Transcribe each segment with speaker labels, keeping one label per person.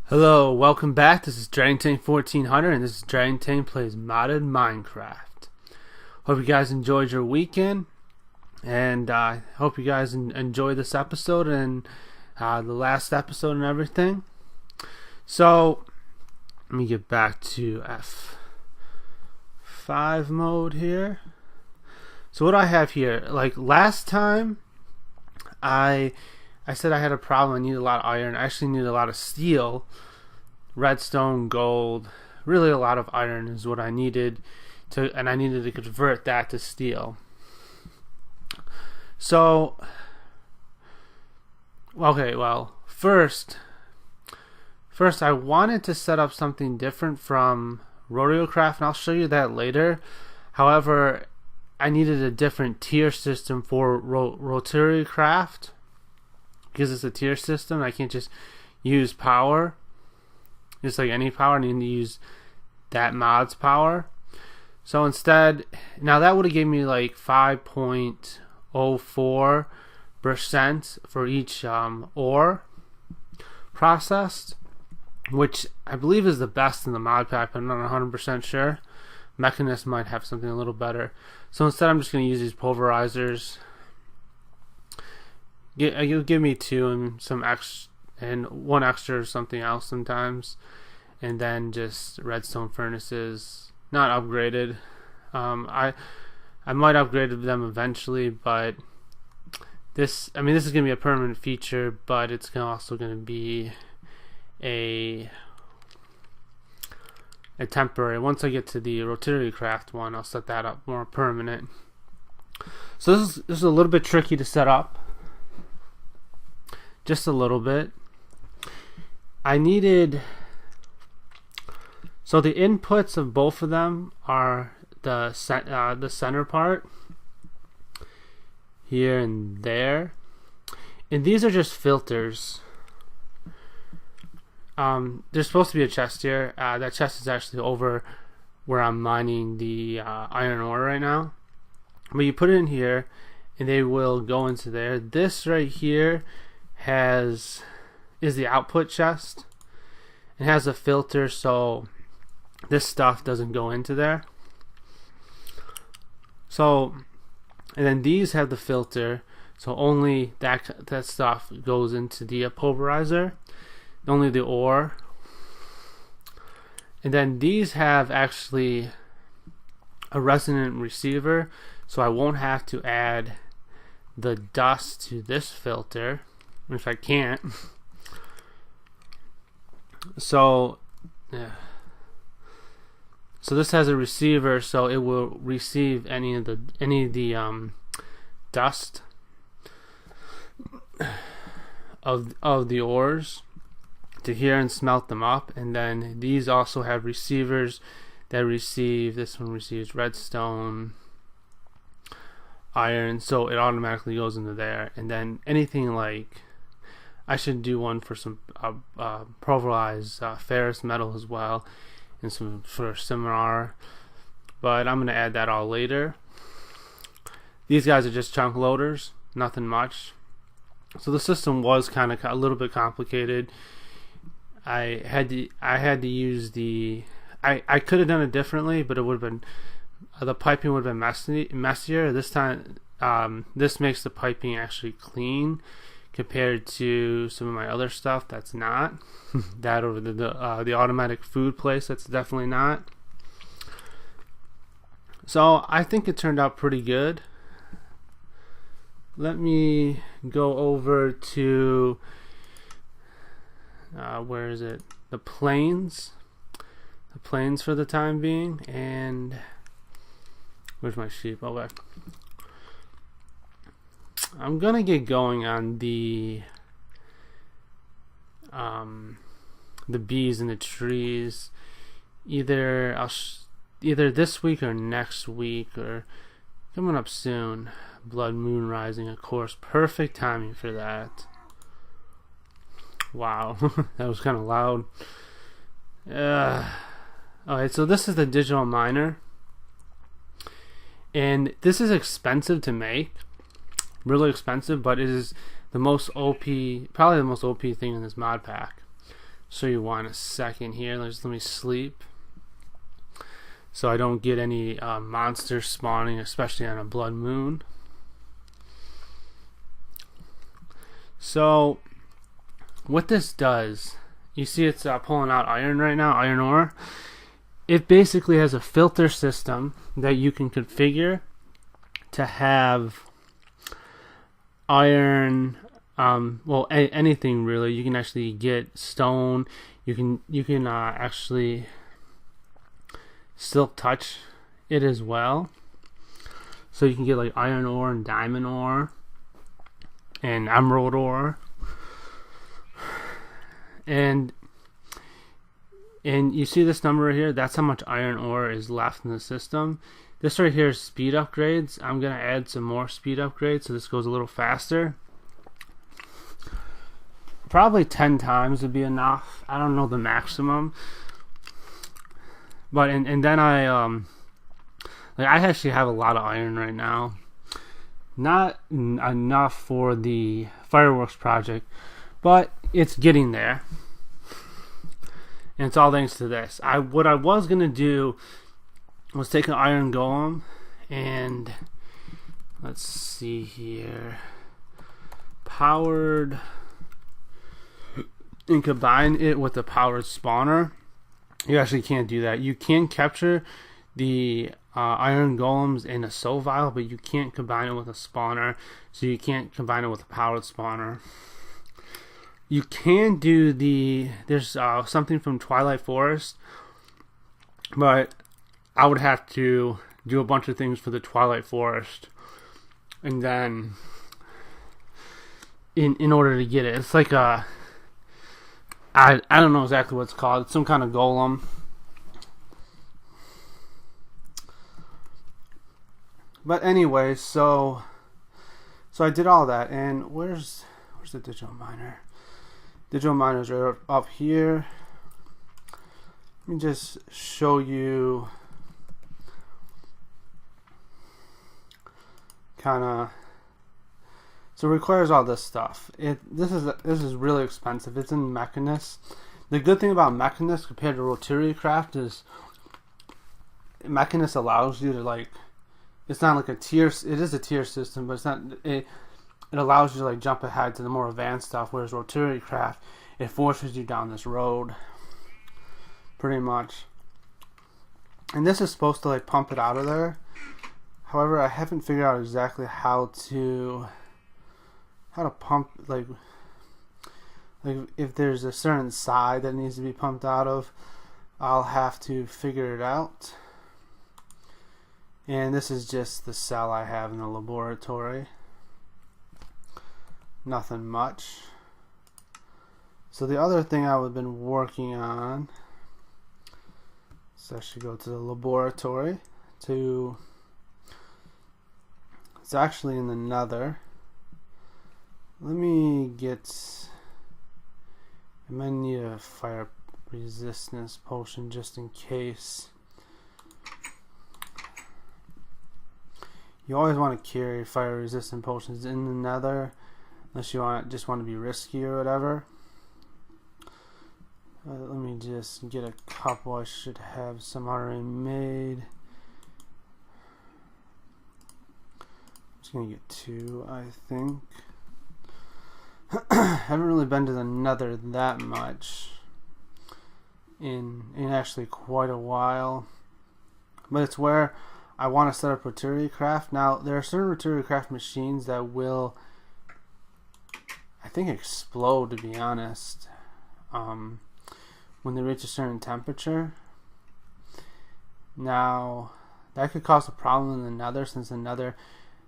Speaker 1: Hello, welcome back. This is DragonTank 1400 and this is DragonTank Plays Modded Minecraft. Hope you guys enjoyed your weekend, and I hope you guys enjoy this episode and the last episode and everything. So, let me get back to F5 mode here. So what I have here, like last time I said I had a problem. I needed a lot of iron. I actually needed a lot of steel, redstone, gold. Really, a lot of iron is what I needed and I needed to convert that to steel. So, okay, well, first I wanted to set up something different from RodeoCraft, and I'll show you that later. However, I needed a different tier system for RodeoCraft. Because it's a tier system, I can't just use power, just like any power. I need to use that mod's power. So instead, now that would have given me like 5.04% for each ore processed, which I believe is the best in the mod pack, but I'm not 100% sure. Mechanist might have something a little better. So instead, I'm just going to use these pulverizers. You'll give me two and some extra, and one extra or something else sometimes, and then just redstone furnaces, not upgraded. I might upgrade them eventually, but this is gonna be a permanent feature, but it's also gonna be a temporary. Once I get to the RodeoCraft one, I'll set that up more permanent. So this is a little bit tricky to set up. Just a little bit. I needed, so the inputs of both of them are the center part here and there, and these are just filters. There's supposed to be a chest here. That chest is actually over where I'm mining the iron ore right now, but you put it in here and they will go into there. This right here is the output chest. It has a filter so this stuff doesn't go into there. So, and then these have the filter, so only that stuff goes into the pulverizer, only the ore. And then these have actually a resonant receiver, so I won't have to add the dust to this filter if I can't. So yeah. So this has a receiver, so it will receive any of the dust of the ores to here and smelt them up. And then these also have receivers that receive, this one receives redstone, iron, so it automatically goes into there. And then anything like, I should do one for some pulverized ferrous metal as well, and some for similar, but I'm gonna add that all later. These guys are just chunk loaders, nothing much. So the system was kind of a little bit complicated. I had to use the, I could have done it differently, but it would have been, the piping would have been messier. This time, this makes the piping actually clean compared to some of my other stuff that's not. That over the automatic food place, that's definitely not. So I think it turned out pretty good. Let me go over to where is it? The plains for the time being. And where's my sheep? Oh, back. I'm gonna get going on the bees and the trees either this week or next week, or coming up soon. Blood moon rising, of course, perfect timing for that. Wow. That was kind of loud. Alright, so this is the digital miner, and this is expensive to make, really expensive, but it is the most OP, probably the most OP thing in this mod pack. show you why in a second here. Let me sleep so I don't get any monsters spawning, especially on a blood moon. So what this does, you see it's pulling out iron right now, iron ore. It basically has a filter system that you can configure to have iron, well, anything really. You can actually get stone. You can actually silk touch it as well. So you can get like iron ore and diamond ore and emerald ore. And you see this number right here? That's how much iron ore is left in the system. This right here is speed upgrades. I'm going to add some more speed upgrades so this goes a little faster. Probably 10 times would be enough. I don't know the maximum. But and then I actually have a lot of iron right now. Not enough for the fireworks project, but it's getting there. And it's all thanks to this. What I was going to do was take an iron golem and let's see here, powered, and combine it with a powered spawner. You actually can't do that. You can capture the iron golems in a soul vial, but you can't combine it with a spawner, so you can't combine it with a powered spawner. You can do there's something from Twilight Forest, but I would have to do a bunch of things for the Twilight Forest, and then in order to get it, it's like a I don't know exactly what it's called. It's some kind of golem. But anyway, so I did all that, and where's the digital miner? Digital miner is right up here. Let me just show you kind of. So it requires all this stuff. This is really expensive. It's in Mechanist. The good thing about Mechanist compared to Rotary Craft is Mechanist allows you to, like, it's not like a tier. It is a tier system, but it's not. It allows you to like jump ahead to the more advanced stuff. Whereas Rotary Craft, it forces you down this road, pretty much. And this is supposed to like pump it out of there. However, I haven't figured out exactly how to pump, like if there's a certain side that needs to be pumped out of. I'll have to figure it out. And this is just the cell I have in the laboratory. Nothing much. So the other thing I've been working on, so I should go to the laboratory to, it's actually in the nether. Let me get, I might need a fire resistance potion just in case. You always want to carry fire resistant potions in the nether, unless you just want to be risky or whatever. Let me just get a couple. I should have some already made. I'm just gonna get 2, I think. Haven't really been to the nether that much in actually quite a while, but it's where I want to set up Rotary Craft. Now there are certain Rotary Craft machines that will, I think, explode, to be honest, when they reach a certain temperature. Now that could cause a problem in the nether, since the nether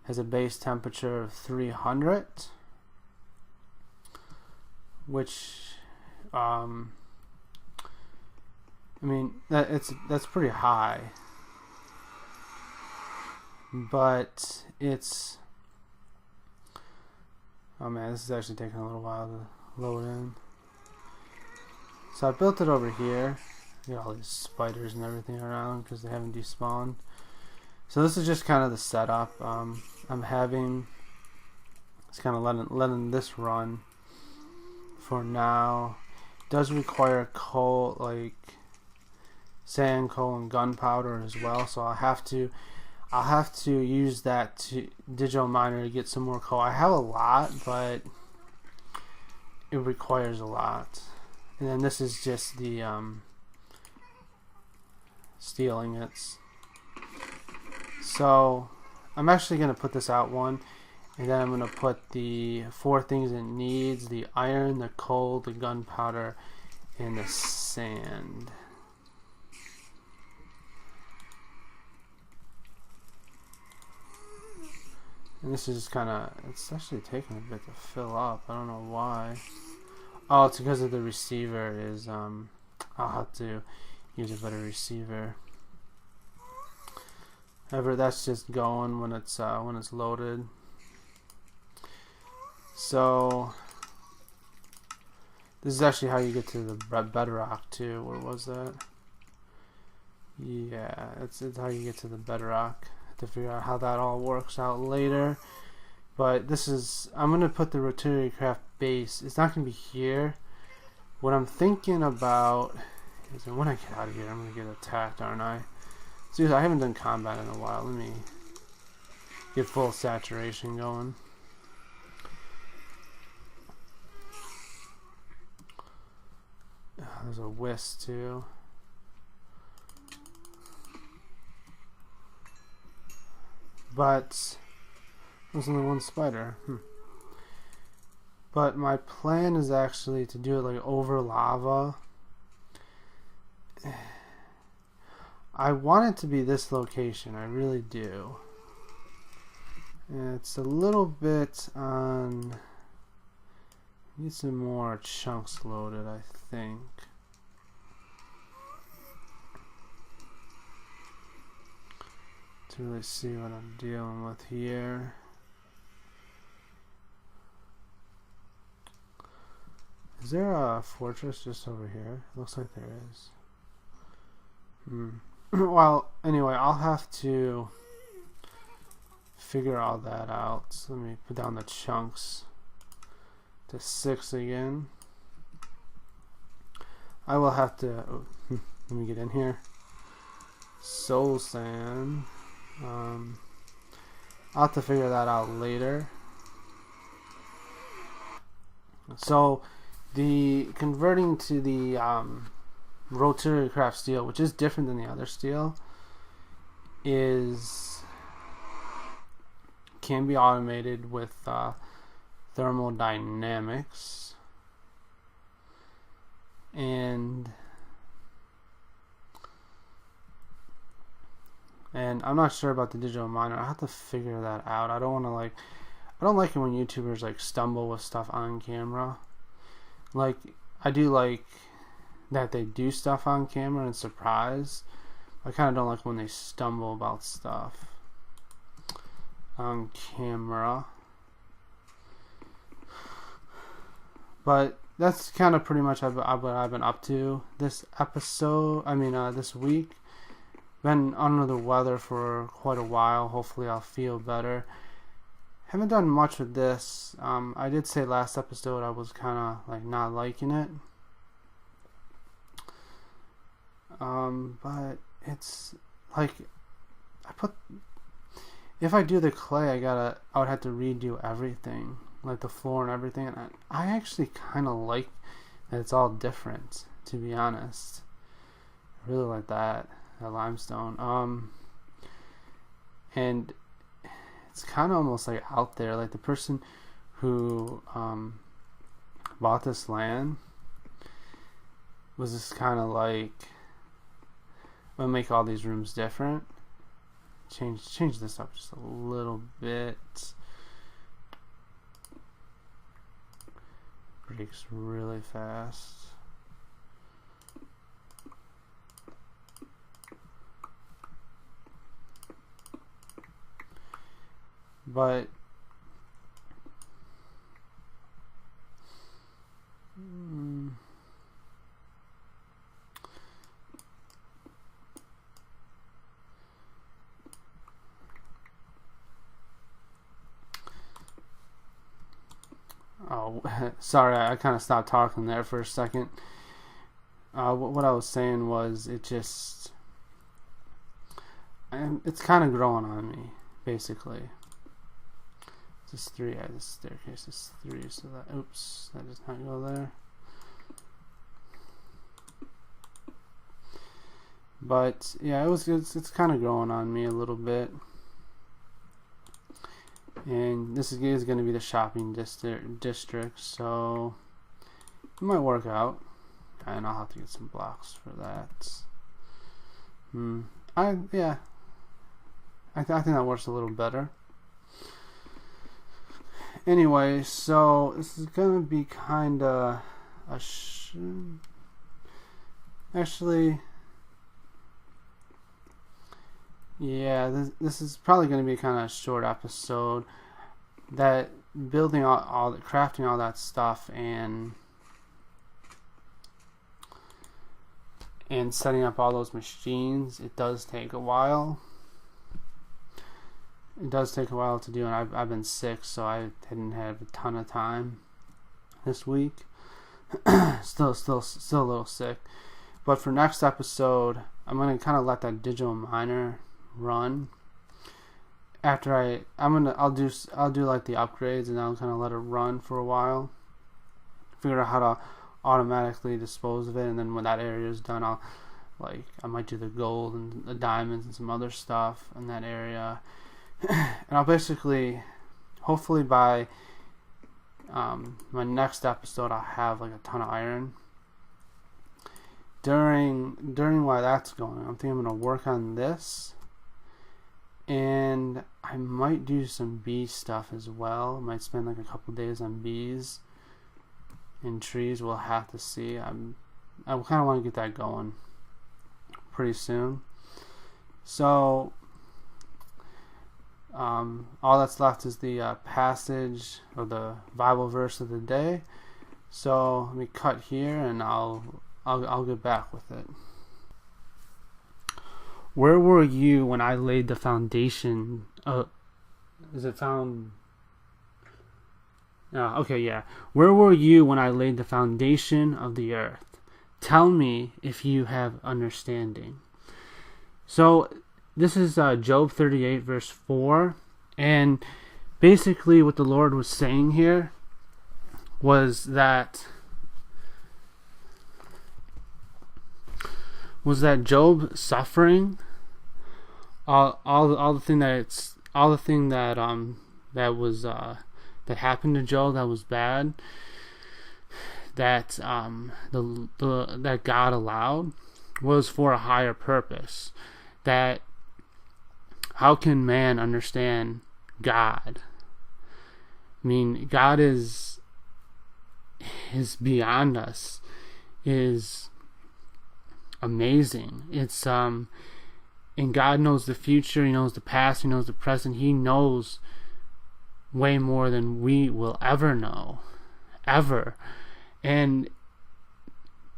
Speaker 1: has a base temperature of 300, which I mean that's pretty high, but it's, oh man, this is actually taking a little while to load in. So I built it over here. You got all these spiders and everything around because they haven't despawned. So this is just kind of the setup. I'm having, it's kind of letting this run for now, does require coal, like sand, coal, and gunpowder as well. So I'll have to use that to digital miner to get some more coal. I have a lot, but it requires a lot. And then this is just the steel ingots. So I'm actually going to put this out one, and then I'm going to put the 4 things it needs: the iron, the coal, the gunpowder, and the sand. And this is kind of, it's actually taking a bit to fill up. I don't know why. Oh, it's because of the receiver is, I'll have to use a better receiver. However, that's just going when it's loaded. So this is actually how you get to the bedrock too. Where was that? Yeah, it's how you get to the bedrock. To figure out how that all works out later. But this is, I'm going to put the rotary craft base. It's not going to be here. What I'm thinking about is that when I get out of here, I'm going to get attacked, aren't I? Seriously, I haven't done combat in a while. Let me get full saturation going. There's a wisp too. But there's only one spider. But my plan is actually to do it like over lava. I want it to be this location. I really do. And it's a little bit on. Need some more chunks loaded, I think. To really see what I'm dealing with here. Is there a fortress just over here? Looks like there is. Well, anyway, I'll have to figure all that out. So let me put down the chunks to 6 again. I will have to. Oh, let me get in here. Soul sand. I'll have to figure that out later. So the converting to the rotary craft steel, which is different than the other steel, can be automated with thermodynamics, and I'm not sure about the digital miner. I have to figure that out. I don't want to I don't like it when YouTubers like stumble with stuff on camera. Like, I do like that they do stuff on camera and surprise. I kind of don't like when they stumble about stuff on camera. But that's kind of pretty much what I've been up to this episode. This week. Been under the weather for quite a while. Hopefully I'll feel better. Haven't done much with this. I did say last episode I was kind of like not liking it. But it's like if I do the clay, I would have to redo everything, like the floor and everything. And I actually kind of like that it's all different, to be honest. I really like that limestone. And it's kind of almost like out there, like the person who bought this land was just kind of like, I'm gonna make all these rooms different. Change this up just a little bit. Breaks really fast. But oh sorry, I kind of stopped talking there for a second. What I was saying was, it's kind of growing on me, basically. This 3, this staircase is 3, so that, oops, that does not go there. But yeah, it's kind of growing on me a little bit. And this is going to be the shopping district, so it might work out. And I'll have to get some blocks for that. I think that works a little better. Anyway, so this is gonna be kind of actually, yeah, this is probably gonna be kind of a short episode. That building all the crafting all that stuff and setting up all those machines, it does take a while. It does take a while to do, and I've been sick, so I didn't have a ton of time this week. still a little sick. But for next episode, I'm gonna kind of let that digital miner run. After I'll do like the upgrades, and I'll kind of let it run for a while. Figure out how to automatically dispose of it, and then when that area is done, I might do the gold and the diamonds and some other stuff in that area. And I'll basically, hopefully by my next episode, I'll have like a ton of iron. During while that's going, I'm thinking I'm gonna work on this, and I might do some bee stuff as well. I might spend like a couple days on bees and trees. We'll have to see. I kind of want to get that going pretty soon. So all that's left is the passage or the Bible verse of the day. So let me cut here, and I'll get back with it. Where were you when I laid the foundation? Is it found? Okay, yeah. Where were you when I laid the foundation of the earth? Tell me if you have understanding. So this is Job 38 verse 4, and basically what the Lord was saying here was that Job suffering, all the thing that happened to Job that was bad, that that God allowed, was for a higher purpose. That how can man understand God? I mean, God is beyond us, is amazing. It's and God knows the future, He knows the past, He knows the present. He knows way more than we will ever know, ever. And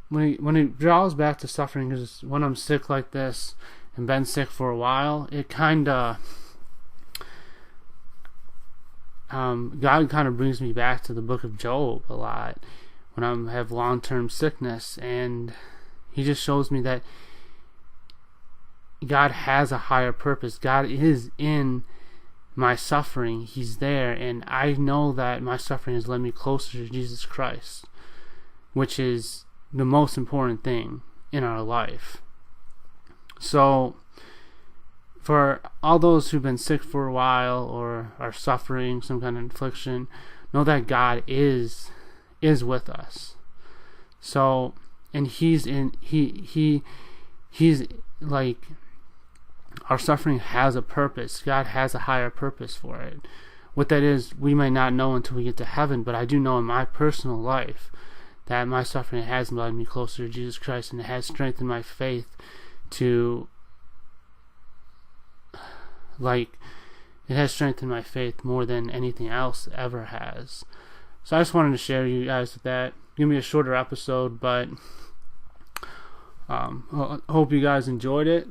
Speaker 1: when it draws back to suffering, because when I'm sick like this and been sick for a while, it kind of God kind of brings me back to the book of Job a lot when I have long-term sickness, and He just shows me that God has a higher purpose. God is in my suffering. He's there, and I know that my suffering has led me closer to Jesus Christ, which is the most important thing in our life. So for all those who've been sick for a while or are suffering some kind of affliction, know that God is with us. So, and He's like, our suffering has a purpose. God has a higher purpose for it. What that is, we may not know until we get to heaven, but I do know in my personal life that my suffering has led me closer to Jesus Christ, and it has strengthened my faith to, it has strengthened my faith more than anything else ever has. So I just wanted to share you guys with that. Give me a shorter episode, but hope you guys enjoyed it.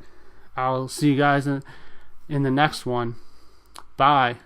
Speaker 1: I'll see you guys in the next one. Bye.